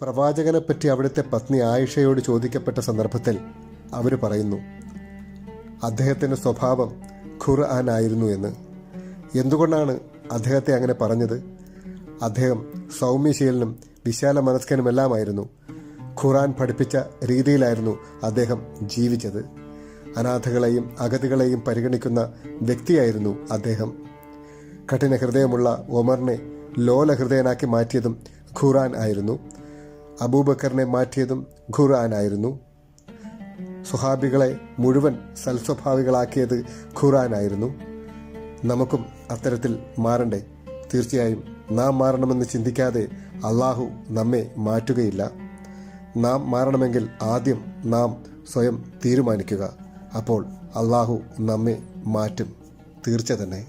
പ്രവാചകനെപ്പറ്റി അവിടുത്തെ പത്നി ആയിഷയോട് ചോദിക്കപ്പെട്ട സന്ദർഭത്തിൽ അവർ പറയുന്നു, അദ്ദേഹത്തിൻ്റെ സ്വഭാവം ഖുർആൻ ആയിരുന്നു എന്ന്. എന്തുകൊണ്ടാണ് അദ്ദേഹത്തെ അങ്ങനെ പറഞ്ഞത്? അദ്ദേഹം സൗമ്യശീലനും വിശാല മനസ്കനുമെല്ലാമായിരുന്നു. ഖുർആൻ പഠിപ്പിച്ച രീതിയിലായിരുന്നു അദ്ദേഹം ജീവിച്ചത്. അനാഥകളെയും അഗതികളെയും പരിഗണിക്കുന്ന വ്യക്തിയായിരുന്നു അദ്ദേഹം. കഠിന ഹൃദയമുള്ള ഒമറിനെ ലോലഹൃദയനാക്കി മാറ്റിയതും ഖുർആൻ ആയിരുന്നു. അബൂബക്കറിനെ മാറ്റിയതും ഖുർആൻ ആയിരുന്നു. സ്വഹാബികളെ മുഴുവൻ സൽസ്വഭാവികളാക്കിയത് ഖുർആൻ ആയിരുന്നു. നമുക്കും അത്തരത്തിൽ മാറണ്ടേ? തീർച്ചയായും നാം മാറണമെന്ന് ചിന്തിക്കാതെ അള്ളാഹു നമ്മെ മാറ്റുകയില്ല. നാം മാറണമെങ്കിൽ ആദ്യം നാം സ്വയം തീരുമാനിക്കുക. അപ്പോൾ അള്ളാഹു നമ്മെ മാറ്റും, തീർച്ച തന്നെ.